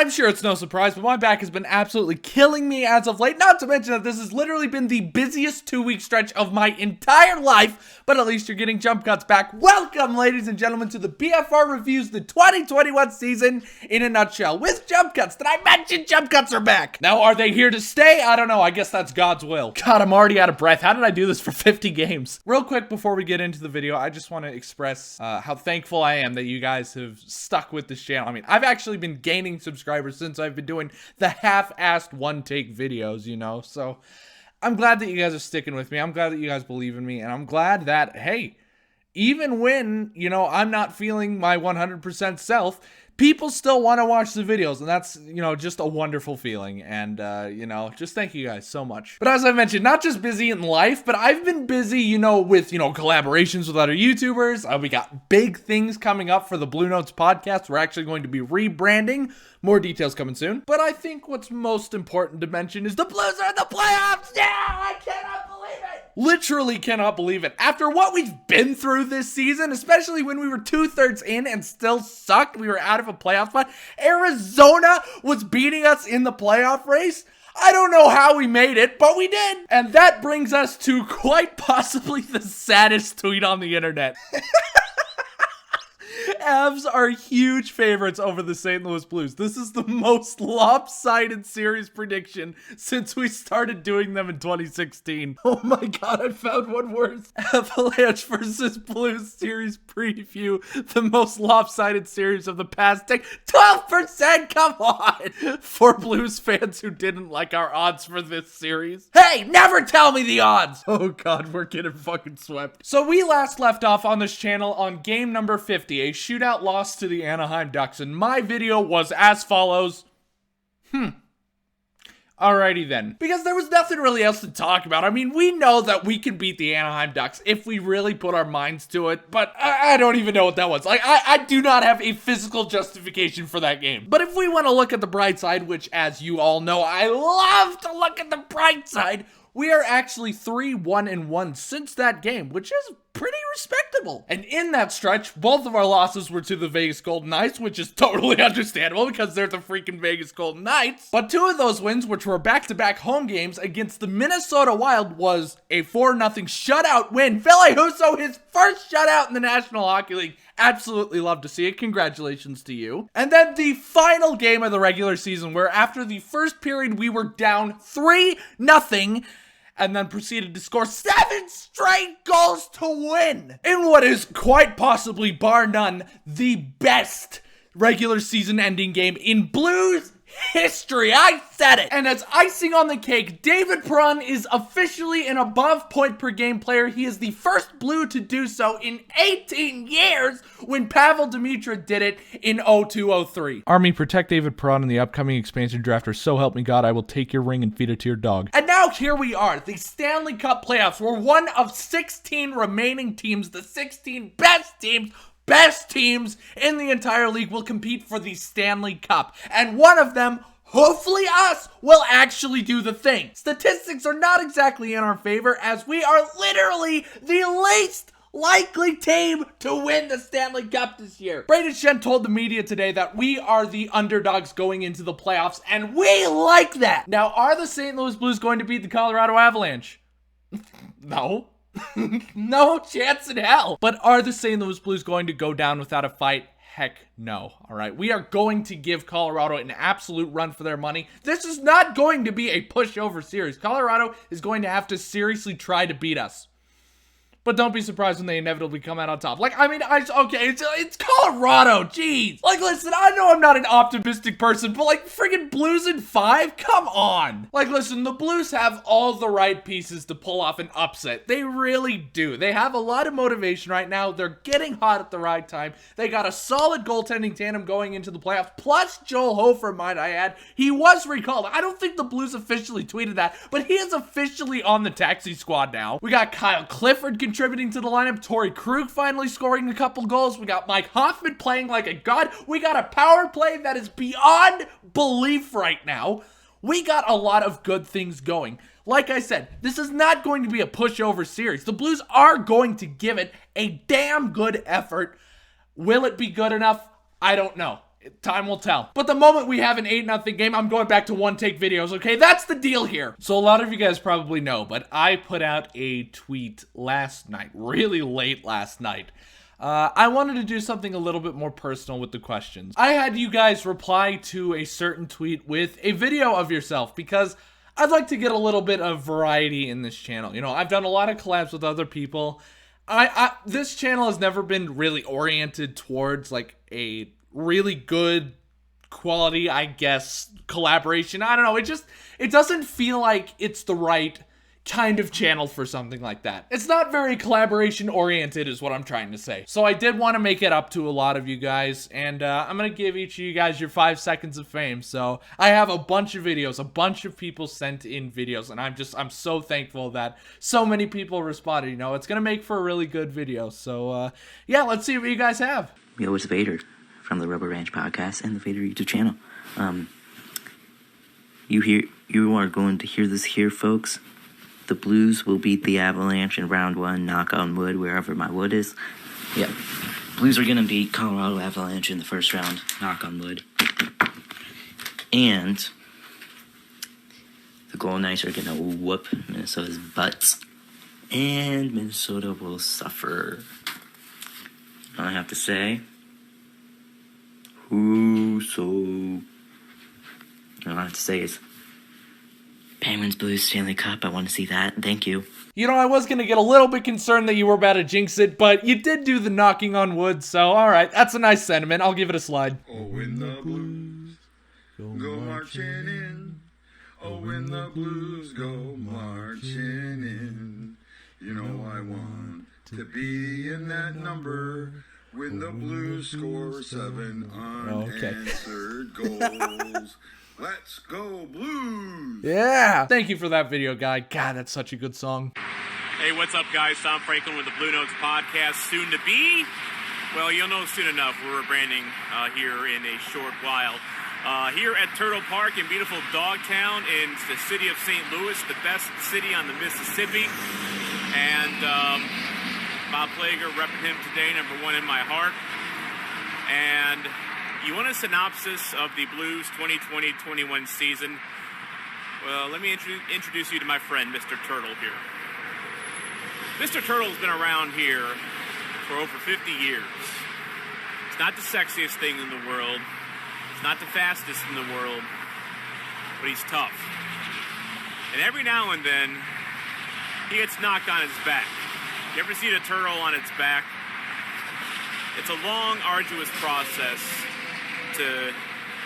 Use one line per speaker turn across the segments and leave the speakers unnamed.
I'm sure it's no surprise, but my back has been absolutely killing me as of late. Not to mention that this has literally been the busiest 2-week stretch of my entire life, but at least you're getting jump cuts back. Welcome, ladies and gentlemen, to the BFR Reviews, the 2021 season in a nutshell, with jump cuts. Did I mention jump cuts are back? Now, are they here to stay? I don't know. I guess that's God's will. God, I'm already out of breath. How did I do this for 50 games? Real quick, before we get into the video, I just want to express how thankful I am that you guys have stuck with this channel. I mean, I've actually been gaining subscribers since I've been doing the half-assed one-take videos, you know, so I'm glad that you guys are sticking with me. I'm glad that you guys believe in me, and I'm glad that, hey, even when, you know, I'm not feeling my 100% self, people still want to watch the videos, and that's, you know, just a wonderful feeling, and, you know, just thank you guys so much. But as I mentioned, not just busy in life, but I've been busy, you know, with, you know, collaborations with other YouTubers. We got big things coming up for the Blue Notes podcast. We're actually going to be rebranding. More details coming soon. But I think what's most important to mention is the Blues are in the playoffs! Yeah! I cannot believe it! Literally cannot believe it. After what we've been through this season, especially when we were 2/3 in and still sucked, we were out of a playoff spot. Arizona was beating us in the playoff race. I don't know how we made it, but we did. And that brings us to quite possibly the saddest tweet on the internet. Avs are huge favorites over the St. Louis Blues. This is the most lopsided series prediction since we started doing them in 2016. Oh my god, I found one worse. Avalanche versus Blues series preview. The most lopsided series of the past decade. 12%, come on! For Blues fans who didn't like our odds for this series. Hey, never tell me the odds! Oh god, we're getting fucking swept. So we last left off on this channel on game number 50, a shootout loss to the Anaheim Ducks, and my video was as follows. Alrighty then. Because there was nothing really else to talk about. I mean, we know that we can beat the Anaheim Ducks if we really put our minds to it, but I don't even know what that was. Like, I do not have a physical justification for that game. But if we want to look at the bright side, which, as you all know, I love to look at the bright side, we are actually 3-1-1 since that game, which is pretty respectable. And in that stretch, both of our losses were to the Vegas Golden Knights, which is totally understandable because they're the freaking Vegas Golden Knights. But 2 of those wins, which were back-to-back home games against the Minnesota Wild, was a 4-0 shutout win. Ville Husso, his first shutout in the National Hockey League. Absolutely love to see it. Congratulations to you. And then the final game of the regular season, where after the first period we were down 3-0, and then proceeded to score 7 straight goals to win in what is quite possibly, bar none, the best regular season ending game in Blues history. I said it. And as icing on the cake, David Perron is officially an above point per game player. He is the first Blue to do so in 18 years when Pavel Demitra did it in 02-03. Army, protect David Perron in the upcoming expansion draft, or so help me God, I will take your ring and feed it to your dog. And now here we are, the Stanley Cup Playoffs. We're one of 16 remaining teams, the 16 best teams in the entire league will compete for the Stanley Cup. And one of them, hopefully us, will actually do the thing. Statistics are not exactly in our favor, as we are literally the least likely team to win the Stanley Cup this year. Brayden Schenn told the media today that we are the underdogs going into the playoffs, and we like that. Now, are the St. Louis Blues going to beat the Colorado Avalanche? No. No chance in hell. But are the St. Louis Blues going to go down without a fight? Heck no. All right. We are going to give Colorado an absolute run for their money. This is not going to be a pushover series. Colorado is going to have to seriously try to beat us. But don't be surprised when they inevitably come out on top. Like, I mean, okay, it's Colorado, jeez. Like, listen, I know I'm not an optimistic person, but like, friggin' Blues in 5? Come on. Like, listen, the Blues have all the right pieces to pull off an upset. They really do. They have a lot of motivation right now. They're getting hot at the right time. They got a solid goaltending tandem going into the playoffs, plus Joel Hofer, might I add. He was recalled. I don't think the Blues officially tweeted that, but he is officially on the taxi squad now. We got Kyle Clifford contributing to the lineup. Torrey Krug finally scoring a couple goals. We got Mike Hoffman playing like a god. We got a power play that is beyond belief right now. We got a lot of good things going. Like I said, this is not going to be a pushover series. The Blues are going to give it a damn good effort. Will it be good enough? I don't know. Time will tell. But the moment we have an 8-0 game, I'm going back to one-take videos, okay? That's the deal here. So a lot of you guys probably know, but I put out a tweet last night, really late last night. I wanted to do something a little bit more personal with the questions. I had you guys reply to a certain tweet with a video of yourself because I'd like to get a little bit of variety in this channel. You know, I've done a lot of collabs with other people. This channel has never been really oriented towards like a really good quality, I guess, collaboration. I don't know. It doesn't feel like it's the right kind of channel for something like that. It's not very collaboration oriented is what I'm trying to say. So I did want to make it up to a lot of you guys, and I'm going to give each of you guys your 5 seconds of fame. So I have a bunch of videos, a bunch of people sent in videos, and I'm so thankful that so many people responded. You know, it's going to make for a really good video. So yeah, let's see what you guys have.
Yo, it's Vader from the Rubber Ranch Podcast and the Vader YouTube channel. You are going to hear this here, folks. The Blues will beat the Avalanche in round 1, knock on wood, wherever my wood is. Yep. Blues are going to beat Colorado Avalanche in the first round, knock on wood. And the Golden Knights are going to whoop Minnesota's butts. And Minnesota will suffer. All I have to say, all I have to say is, Penguins, Blues, Stanley Cup. I want to see that. Thank you.
You know, I was going to get a little bit concerned that you were about to jinx it, but you did do the knocking on wood, so alright, that's a nice sentiment. I'll give it a slide.
Oh, when the Blues go marching in. Oh, when the Blues go marching in. You know I want to be in that number when the Blues score 7 unanswered goals. Let's go Blues!
Yeah! Thank you for that video, guy. God, that's such a good song.
Hey, what's up, guys? Tom Franklin with the Blue Notes Podcast. Soon to be? Well, you'll know soon enough. We're rebranding here in a short while. Here at Turtle Park in beautiful Dogtown in the city of St. Louis, the best city on the Mississippi. And Bob Plager repping him today, #1 in my heart. And you want a synopsis of the Blues 2020-21 season? Well, let me introduce you to my friend, Mr. Turtle here. Mr. Turtle's been around here for over 50 years. It's not the sexiest thing in the world. It's not the fastest in the world. But he's tough. And every now and then, he gets knocked on his back. You ever see a turtle on its back? It's a long, arduous process to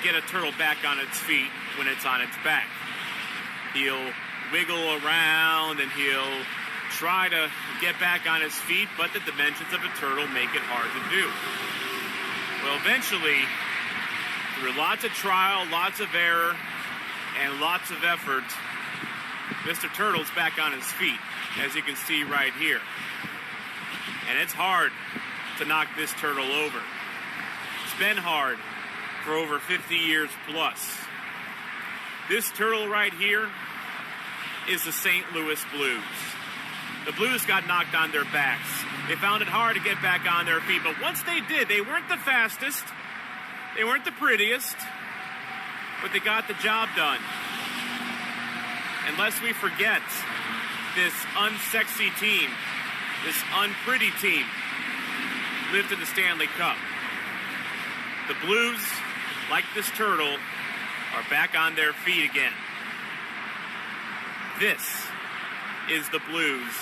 get a turtle back on its feet when it's on its back. He'll wiggle around and he'll try to get back on his feet, but the dimensions of a turtle make it hard to do. Well, eventually, through lots of trial, lots of error, and lots of effort, Mr. Turtle's back on his feet, as you can see right here. And it's hard to knock this turtle over. It's been hard for over 50 years plus. This turtle right here is the St. Louis Blues. The Blues got knocked on their backs. They found it hard to get back on their feet, but once they did, they weren't the fastest, they weren't the prettiest, but they got the job done. And lest we forget, this unsexy team, this unpretty team, lived in the Stanley Cup. The Blues, like this turtle, are back on their feet again. This is the Blues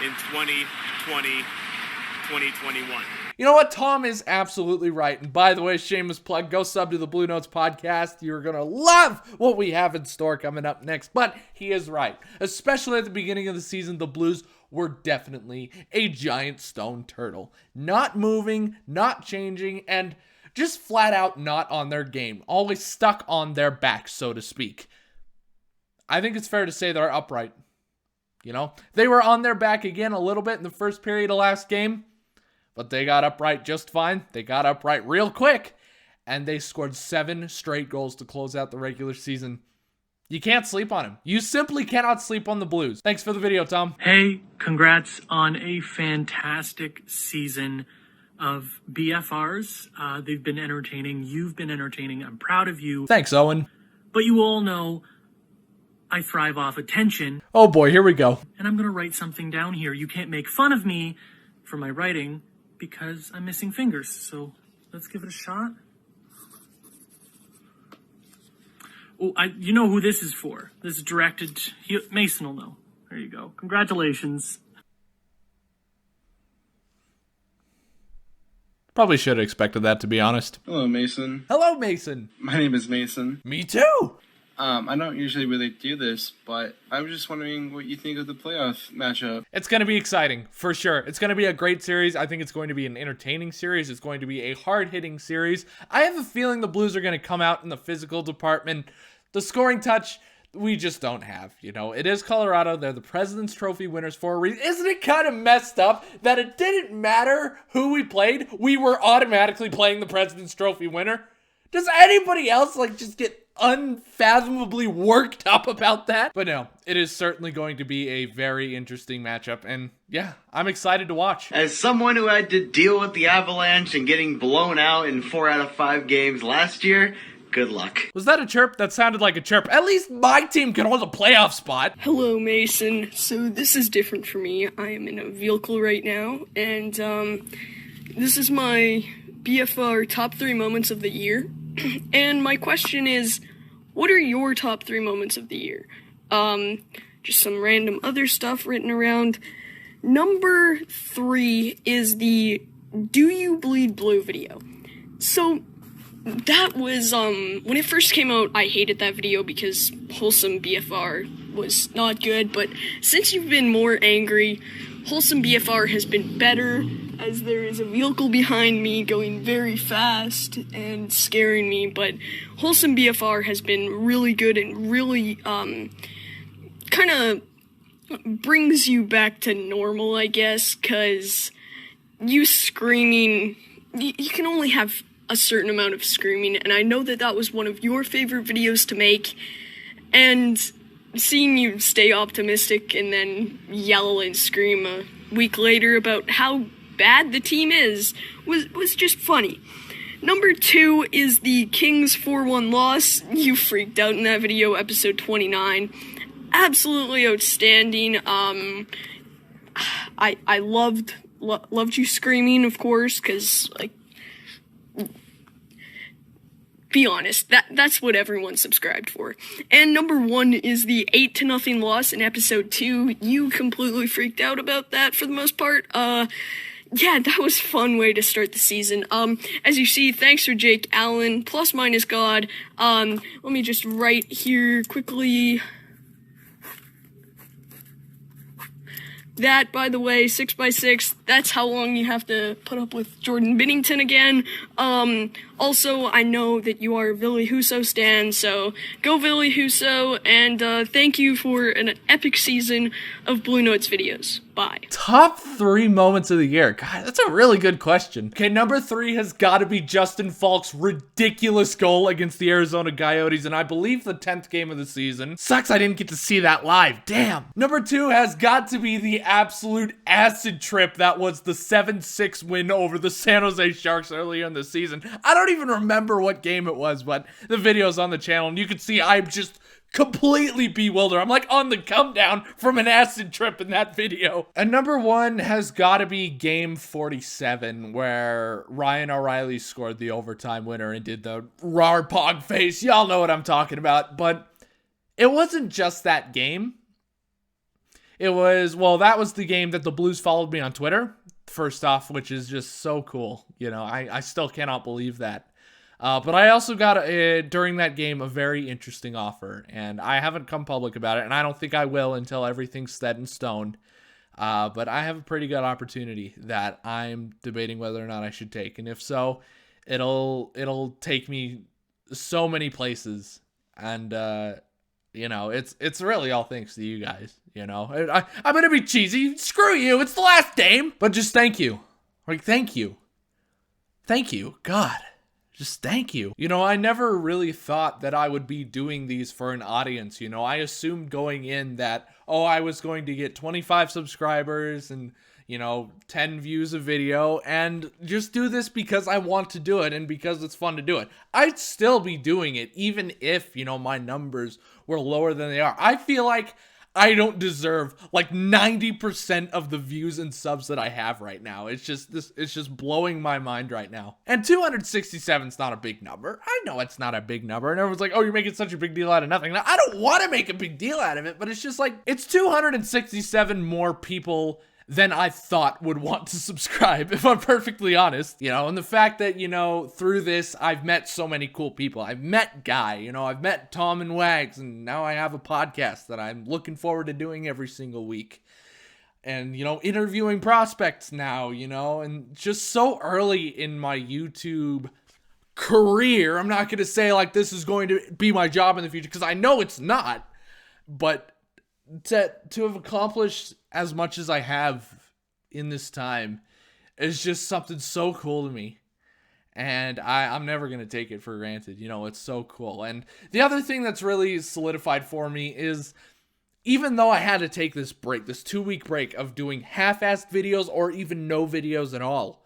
in 2020-2021.
You know what? Tom is absolutely right. And by the way, shameless plug, go sub to the Blue Notes Podcast. You're going to love what we have in store coming up next. But he is right. Especially at the beginning of the season, the Blues were definitely a giant stone turtle. Not moving, not changing, and just flat out not on their game. Always stuck on their back, so to speak. I think it's fair to say they're upright. You know, they were on their back again a little bit in the first period of last game, but they got upright just fine. They got upright real quick, and they scored 7 straight goals to close out the regular season. You can't sleep on him. You simply cannot sleep on the Blues. Thanks for the video, Tom.
Hey, congrats on a fantastic season. of BFRs. They've been entertaining. You've been entertaining. I'm proud of you.
Thanks, Owen.
But you all know I thrive off attention.
Oh boy, here we go.
And I'm going to write something down here. You can't make fun of me for my writing because I'm missing fingers. So let's give it a shot. Oh, you know who this is for. This is directed. Mason will know. There you go. Congratulations.
Probably should have expected that, to be honest.
Hello, Mason.
Hello, Mason.
My name is Mason.
Me too.
I don't usually really do this, but I was just wondering what you think of the playoff matchup.
It's going to be exciting, for sure. It's going to be a great series. I think it's going to be an entertaining series. It's going to be a hard-hitting series. I have a feeling the Blues are going to come out in the physical department. The scoring touch, we just don't have, you know. It is Colorado. They're the President's Trophy winners for a reason. Isn't it kind of messed up that it didn't matter who we played? We were automatically playing the President's Trophy winner. Does anybody else, just get unfathomably worked up about that? But no, it is certainly going to be a very interesting matchup. And yeah, I'm excited to watch.
As someone who had to deal with the Avalanche and getting blown out in 4 out of 5 games last year, good luck.
Was that a chirp? That sounded like a chirp. At least my team can hold a playoff spot.
Hello, Mason. So this is different for me. I am in a vehicle right now, and this is my BFR top 3 moments of the year. And my question is, what are your top 3 moments of the year? Just some random other stuff written around. Number 3 is the Do You Bleed Blue video. So that was, when it first came out, I hated that video because Wholesome BFR was not good, but since you've been more angry, Wholesome BFR has been better, as there is a vehicle behind me going very fast and scaring me, but Wholesome BFR has been really good and really, kind of brings you back to normal, I guess, because you screaming, you can only have a certain amount of screaming, and I know that that was one of your favorite videos to make, and seeing you stay optimistic and then yell and scream a week later about how bad the team is was just funny. Number 2 is the Kings 4-1 loss. You freaked out in that video, episode 29. Absolutely outstanding. I loved you screaming, of course, because, be honest, that's what everyone subscribed for. And number 1 is the 8-0 loss in episode 2. You completely freaked out about that for the most part. Yeah, that was a fun way to start the season. As you see, thanks for Jake Allen, plus minus God. Let me just write here quickly. That, by the way, 6x6, that's how long you have to put up with Jordan Binnington again. Also, I know that you are a Ville Husso stan, so go Ville Husso, and thank you for an epic season of Blue Notes videos. Bye.
Top 3 moments of the year. God, that's a really good question. Okay, number 3 has got to be Justin Falk's ridiculous goal against the Arizona Coyotes, and I believe the 10th game of the season. Sucks I didn't get to see that live. Damn. Number 2 has got to be the absolute acid trip that was the 7-6 win over the San Jose Sharks earlier in the season. I don't even remember what game it was, but the video's on the channel, and you can see I'm just completely bewildered. I'm on the come down from an acid trip in that video. And number 1 has got to be game 47, where Ryan O'Reilly scored the overtime winner and did the rar pog face. Y'all know what I'm talking about. But it wasn't just that game. It was, that was the game that the Blues followed me on Twitter, first off, which is just so cool. You know, I still cannot believe that. But I also got, during that game, a very interesting offer, and I haven't come public about it, and I don't think I will until everything's set in stone. But I have a pretty good opportunity that I'm debating whether or not I should take, and if so, it'll take me so many places, and it's really all thanks to you guys. You know, I'm gonna be cheesy. Screw you. It's the last game, but just thank you. Thank you, God. Just thank you. You know, I never really thought that I would be doing these for an audience. You know, I assumed going in that, I was going to get 25 subscribers and, 10 views a video and just do this because I want to do it and because it's fun to do it. I'd still be doing it even if, my numbers were lower than they are. I feel like I don't deserve like 90% of the views and subs that I have right now. It's just blowing my mind right now. And 267 is not a big number. I know it's not a big number. And everyone's like, oh, you're making such a big deal out of nothing. Now, I don't want to make a big deal out of it, but it's just like, it's 267 more people than I thought would want to subscribe, if I'm perfectly honest, and the fact that, through this, I've met so many cool people. I've met Guy, I've met Tom and Wags, and now I have a podcast that I'm looking forward to doing every single week. And, interviewing prospects now, and just so early in my YouTube career, I'm not going to say like this is going to be my job in the future, because I know it's not, but to have accomplished as much as I have in this time is just something so cool to me. And I'm never going to take it for granted. It's so cool. And the other thing that's really solidified for me is, even though I had to take this break, this 2-week break of doing half-assed videos or even no videos at all,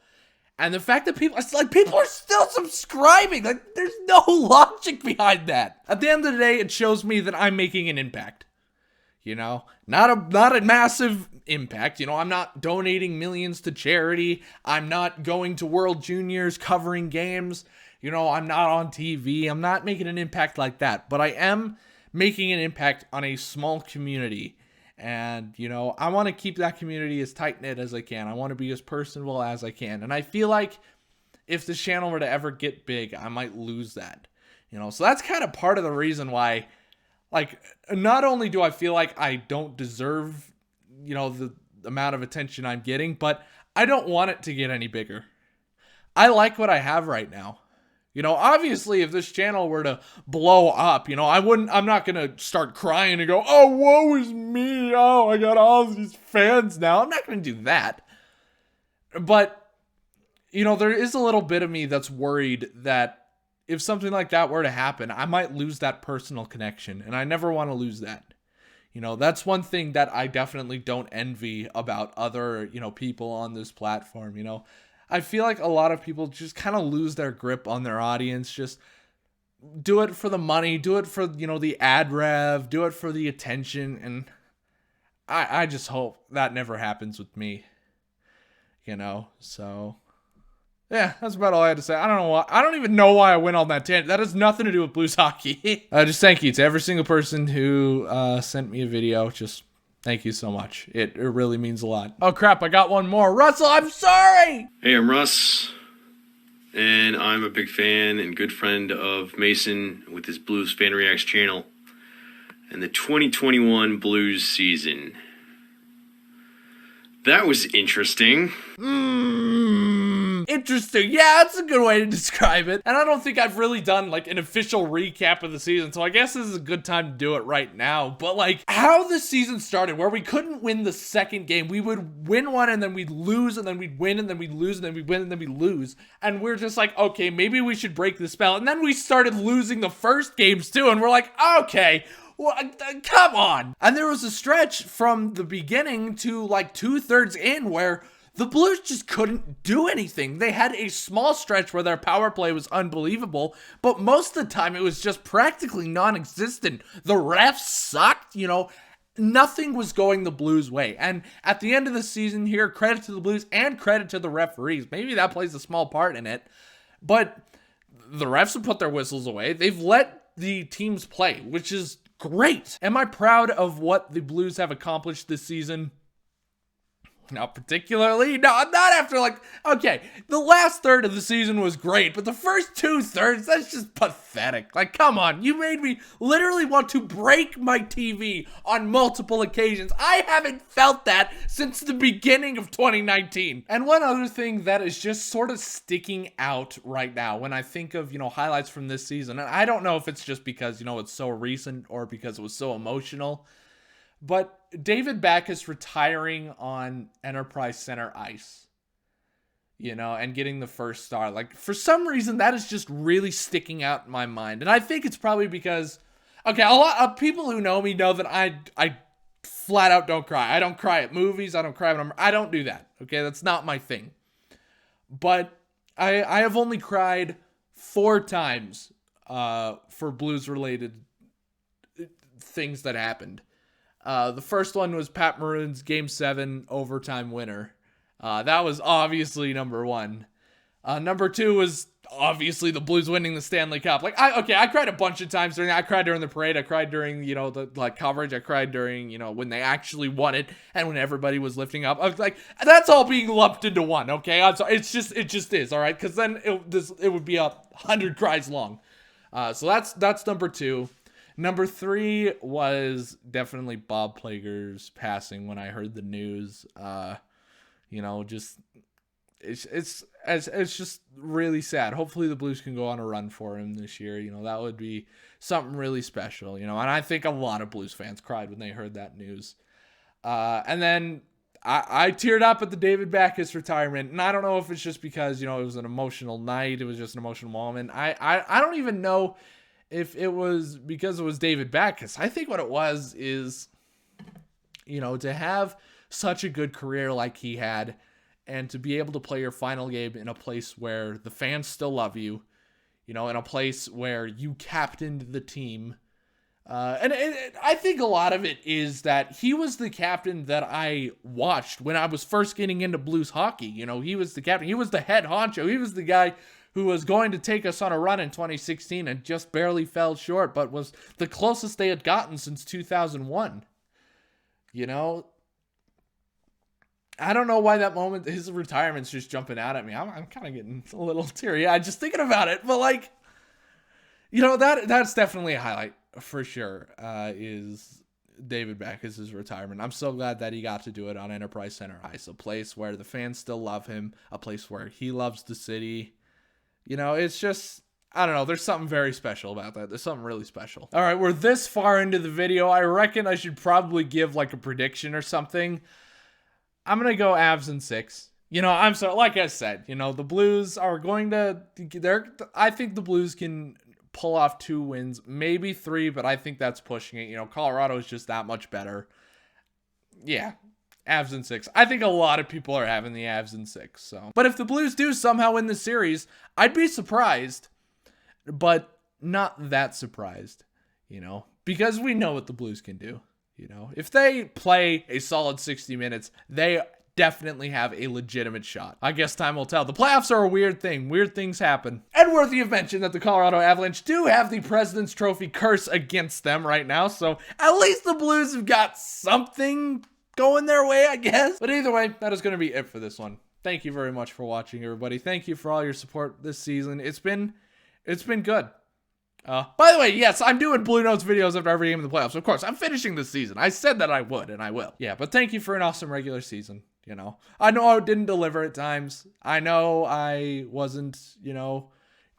and the fact that people are still subscribing, like there's no logic behind that. At the end of the day, it shows me that I'm making an impact. Not a massive impact. I'm not donating millions to charity. I'm not going to World Juniors covering games. I'm not on TV. I'm not making an impact like that. But I am making an impact on a small community. And, I want to keep that community as tight-knit as I can. I want to be as personable as I can. And I feel like if this channel were to ever get big, I might lose that. So that's kind of part of the reason why, like, not only do I feel like I don't deserve, the amount of attention I'm getting, but I don't want it to get any bigger. I like what I have right now. Obviously, if this channel were to blow up, I'm not going to start crying and go, oh, woe is me. Oh, I got all these fans now. I'm not going to do that. But, there is a little bit of me that's worried that if something like that were to happen, I might lose that personal connection, and I never want to lose that. That's one thing that I definitely don't envy about other, people on this platform. I feel like a lot of people just kind of lose their grip on their audience, just do it for the money, do it for, the ad rev, do it for the attention, and I just hope that never happens with me, so... yeah, that's about all I had to say. I don't know why. I don't even know why I went on that tangent. That has nothing to do with Blues hockey. Just thank you to every single person who sent me a video. Just thank you so much. It really means a lot. Oh crap, I got one more. Russell, I'm sorry!
Hey, I'm Russ, and I'm a big fan and good friend of Mason with his Blues Fan Reacts channel and the 2021 Blues season. That was interesting.
Interesting. Yeah, that's a good way to describe it. And I don't think I've really done like an official recap of the season, so I guess this is a good time to do it right now. But like how the season started, where we couldn't win the second game, we would win one and then we'd lose and then we'd win and then we'd lose and then we'd win and then we'd lose. And we're just like, okay, maybe we should break the spell. And then we started losing the first games too, and we're like, okay, well, come on. And there was a stretch from the beginning to like 2/3 in where the Blues just couldn't do anything. They had a small stretch where their power play was unbelievable, but most of the time it was just practically non-existent. The refs sucked, nothing was going the Blues' way. And at the end of the season here, credit to the Blues and credit to the referees. Maybe that plays a small part in it, but the refs have put their whistles away. They've let the teams play, which is great. Am I proud of what the Blues have accomplished this season? Not particularly. No, I'm not after okay, the last third of the season was great, but the first 2/3, that's just pathetic. Like, come on, you made me literally want to break my TV on multiple occasions. I haven't felt that since the beginning of 2019. And one other thing that is just sort of sticking out right now when I think of, highlights from this season, and I don't know if it's just because, it's so recent or because it was so emotional, but David Backes retiring on Enterprise Center ice, and getting the first star. Like, for some reason, that is just really sticking out in my mind. And I think it's probably because, okay, a lot of people who know me know that I flat out don't cry. I don't cry at movies. I don't cry when I don't do that. Okay, that's not my thing. But I have only cried 4 times for Blues-related things that happened. The first one was Pat Maroon's Game 7 overtime winner. That was obviously number 1. Number 2 was obviously the Blues winning the Stanley Cup. Like, I cried a bunch of times during that. I cried during the parade. I cried during, the coverage. I cried during, when they actually won it and when everybody was lifting up. I was like, that's all being lumped into one, okay? I'm sorry. It just is, all right? Because then it would be 100 cries long. So that's number 2. Number 3 was definitely Bob Plager's passing when I heard the news. It's just really sad. Hopefully the Blues can go on a run for him this year. That would be something really special, and I think a lot of Blues fans cried when they heard that news. And then I teared up at the David Backes retirement, and I don't know if it's just because, it was an emotional night. It was just an emotional moment. I don't even know if it was because it was David Backes. I think what it was is, to have such a good career like he had, and to be able to play your final game in a place where the fans still love you, in a place where you captained the team. I think a lot of it is that he was the captain that I watched when I was first getting into Blues hockey. He was the captain. He was the head honcho. He was the guy who was going to take us on a run in 2016 and just barely fell short, but was the closest they had gotten since 2001. I don't know why that moment, his retirement's just jumping out at me. I'm kind of getting a little teary-eyed just thinking about it. But, that's definitely a highlight for sure, is David Backes' retirement. I'm so glad that he got to do it on Enterprise Center Ice, a place where the fans still love him, a place where he loves the city. It's just, I don't know, there's something very special about that. There's something really special. All right, we're this far into the video. I reckon I should probably give, a prediction or something. I'm going to go Avs in 6. I'm sorry, like I said, the Blues are going to, I think the Blues can pull off 2 wins, maybe 3, but I think that's pushing it. Colorado is just that much better. Yeah, Avs in 6. I think a lot of people are having the Avs in 6. So, but if the Blues do somehow win the series, I'd be surprised, but not that surprised, because we know what the Blues can do. If they play a solid 60 minutes, they definitely have a legitimate shot. I guess time will tell. The playoffs are a weird thing. Weird things happen. And worthy of mention that the Colorado Avalanche do have the President's Trophy curse against them right now, so at least the Blues have got something going their way, I guess. But either way, that is going to be it for this one. Thank you very much for watching, everybody. Thank you for all your support this season. It's been good. By the way, yes, I'm doing Blue Notes videos after every game in the playoffs. Of course, I'm finishing this season. I said that I would, and I will. Yeah, but thank you for an awesome regular season, I know I didn't deliver at times. I know I wasn't,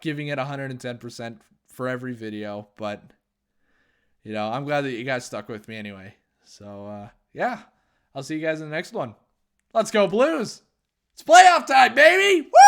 giving it 110% for every video, but, I'm glad that you guys stuck with me anyway. So, yeah, I'll see you guys in the next one. Let's go Blues! It's playoff time, baby! Woo!